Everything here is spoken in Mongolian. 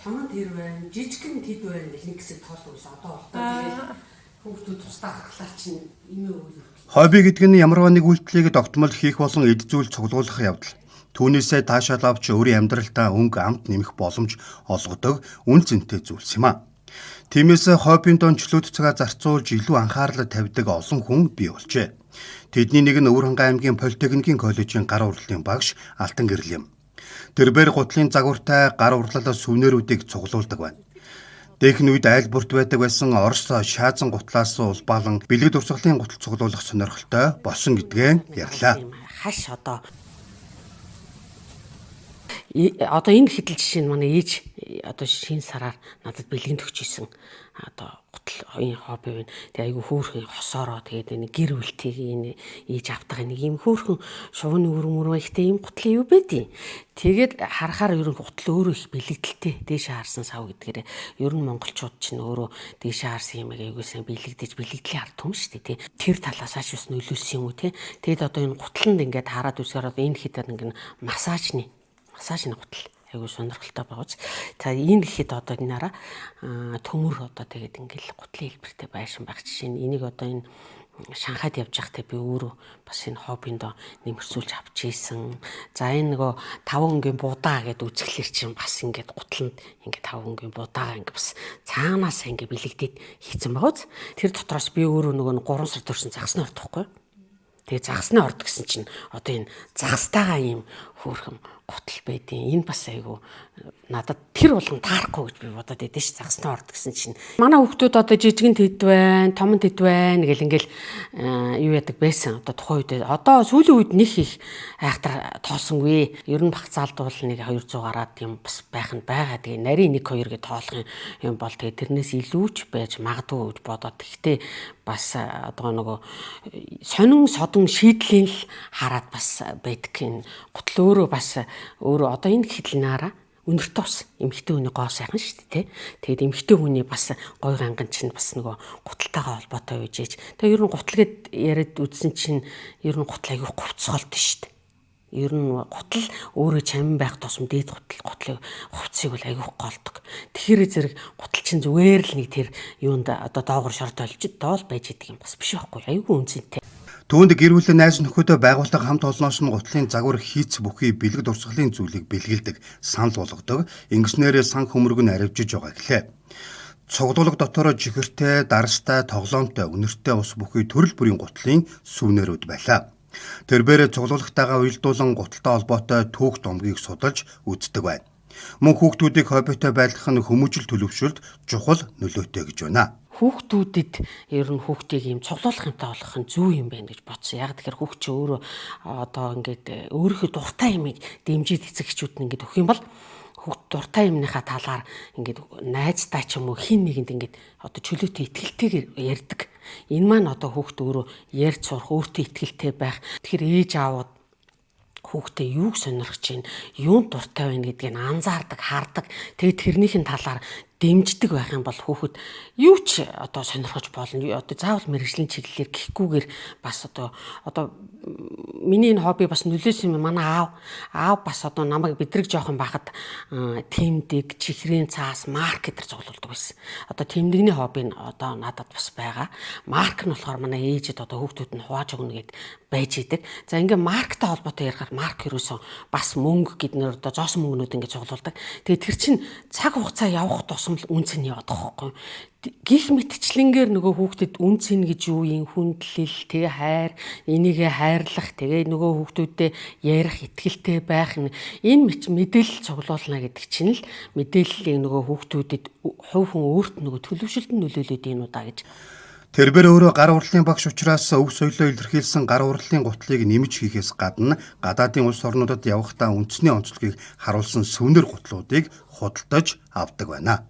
Тоног тэр байна, жижигхэн тэд байна гэх нэг хэсэг тоолдог ус одоо болтой. Хүүхдүүд тусдаа гаргалаа чинь имээ үйл. Хобби гэдэг нь ямарваа нэг үйлдэлийг тогтмол хийх болон эд зүйл цуглуулах явдал. Түүнээсээ таашаал авч өөрийн амьдралдаа өнгө амт нэмэх боломж олгодог үн цэнтэй зүйлс юм а. Тиймээс хоббинд онцлоод цагаа зарцуулж илүү анхаарал тавьдаг олон хүн бий болжээ. Тэдний нэг нь Өвөрхангай аймгийн Политехникийн коллежийн гар урлалын багш Алтан Гэрэл юм. Тэрбээр гутлын загвартай гар урлалаас сүвнэрүүдийг цуглуулдаг байна. Дээхэн үед айлбурт байдаг байсан Орос шаазан гутлаас улбаалan бэлэг дурсгалын гутал цуглуулах сонирхолтой болсон гэдгээ ярьлаа. Хаш одоо энэ хэдэл жишээ нь манай ээж одоо шинэ сараар надад бэлгэнд өгч исэн одоо гутал энэ хобби байна. Тэгээ айгүй хөөрхөн хосоороо тэгээд энэ гэр бүлтэйг энэ ээж автах нэг юм хөөрхөн шувууны өрмөр ихтэй юм гутлын юу байдیں۔ Тэгээд харахаар ер нь гутал өөрөө их бэлэгдэлтэй дээшээ харсан сав гэдгээр ер нь монголчууд чинь өөрөө дээшээ харсан юм айгүй сайн бэлэгдэж бэлэгдлийн ард том шүү дээ тий. Тэр талаас аж ус нөлөөлсөн юм уу тий. Тэгэд одоо энэ гутланд ингээд хараад үзэхээр одоо энэ хэд ингээд массажны гутал айгуу сонирхолтой байгаач. За энэ гэхэд одоо энэ нараа төмөр одоо тэгээд ингээл гутлын хэлбэртэй байшин байх жишээ нь энийг одоо энэ Шанхайд явж байхдаа би өөрөө бас энэ хоббинд нэмэрсүүлж авч ийсэн. За энэ нөгөө 5 өнгийн будаа гэдээ үзэхлээр чинь бас ингээд гутланд ингээд 5 өнгийн будаага ингээд бас цаанаас ингээд бэлэгдээд хийцэн байгааз. Тэр дотроос би өөрөө нөгөө 3 сар төрсөн загсны орд тахгүй. Тэгээ загсны орд гэсэн чинь одоо энэ загстайгаа ийм хөөрхөн гутал байдیں۔ Энэ бас айгу надад тэр болгон таарахгүй гэж би бодоод байдیں ш загсны орд гэсэн чинь. Манай хүүхдүүд одоо жижигэн тэд байна, том тэд байна гэл ингээл юу яадаг байсан. Одоо тухайн үед одоо сүүлийн үед нэг их айхтар тоосонгүй. Ер нь багцаалдвал нэг 200 гараад юм бас байх нь байгаа. Тэгээ нарийн 1 2 гэж тоолох юм бол тэгээ тэрнээс илүү ч байж магадгүй гэж бодоод. Гэхдээ бас одоо нөгөө сонин содон шийдлийн л хараад бас байдаг энэ гутал өөрөө бас өөрөө одоо энэ гэхэлнаараа өнөртөө бас эмэгтэй хүний гоо сайхан шүү дээ тий. Тэгээд эмэгтэй хүний бас гой ганган чинь бас нөгөө гуталтайгаа холбоотой байж. Тэгээд ер нь гутал гэд яриад үзсэн чинь ер нь гутал аягүй говцголт шүү дээ. Ер нь гутал өөрөө чамин байх тусам дээд гутлын хувцсыг бол аягүй голдог. Тэгэхээр зэрэг гутал чинь зүгээр л нэг тэр юунд одоо доогор шортолж доол байж идэг юм бас биш байхгүй аягүй үнцэнтэй. Түүнд гэр бүлийн найз нөхөдөө байгууллага хамт олноос нь гутлын загвар хийц бүхий бэлэг дурсгалын зүйлийг бэлгэлдэг санал болгодог. Ингэснээр сан хөмөрг нь аривжиж байгаа гэлээ. Цуглуулга дотор жихэртэй, дарастай, тоглоомтой, үнэртэй ус бүхий төрөл бүрийн гутлын сүвнэрүүд байлаа. Тэрбээр цуглуулгатайгаа уялдуулан гуталтай холбоотой түүх домгийг судалж үздэг байна. Мөн хүүхдүүдийг хоббитой байлгах нь хүмүүжил төлөвшөлт чухал нөлөөтэй гэж байна. Хүүхдүүдэд ер нь хүүхдийг ийм цуглуулах юмтай болгох нь зөв юм байна гэж бодсон. Яг тэгэхээр хүүхд чи өөрөө одоо ингээд өөрийнхөө дуртай юмыг дэмжиж эцэгчүүд нь ингээд өгөх юм бол хүүхд дуртай юмныхаа талаар ингээд найзтай ч юм уу хин нэгэнд ингээд одоо чөлөөтэй ихтгэлтэйгээр ярьдаг. Энэ маань одоо хүүхд өөрөө ярьж сурах, өөртөө ихтгэлтэй байх. Тэгэхээр ээж аавууд хүүхдээ юуг сонирхож байна, юунд дуртай байна гэдгийг анзаардаг, хардаг. Тэгээд тэрнийхэн талаар дэмждэг байх юм бол хүүхэд юу ч одоо сонирхож болно. Одоо заавал мэргэжлийн чиглэлээр гихгүйгээр бас одоо миний энэ хобби бас нөлөөсөн юм. Манай аав бас одоо намайг бидрэг жоохон байхад тэмдэг, чихрийн цаас, маркетер цуглуулдаг байсан. Одоо тэмдэгний хобби нь одоо надад бас байгаа. Марк нь болохоор манай ээжэд одоо хүүхдүүд нь хувааж өгнө гэд байж идэг. За ингээ марктай холбоотой ярихаар марк ерөөсөн бас мөнгө гэднээр одоо зоосон мөнгнүүд ингээ цуглуулдаг. Тэгээ тэр чин цаг хугацаа явах тусам үнц нь яваад байгаа байхгүй. Гих мэтчлэнгээр нөгөө хүүхдэд үнц нь гэж юу юм хүндлэл тэгээ хайр энийгээ хайрлах тэгээ нөгөө хүүхдүүдэд ярих итгэлтэй байх энэ мэдээлэл цуглуулна гэдэг чинь л мэдээллийг нөгөө хүүхдүүдэд хувь хүн өөрт нөгөө төлөвшөлтөнд нөлөөлөд юм уу да гэж. Тэрбээр өөрөө гар урлалын багш учраас өв соёлоо илэрхийлсэн гар урлалын гутлыг нэмж хийхээс гадна гадаадын улс орнуудад явахдаа үндэсний онцлогийг харуулсан сүвнэр гутлуудыг худалдаж авдаг байна.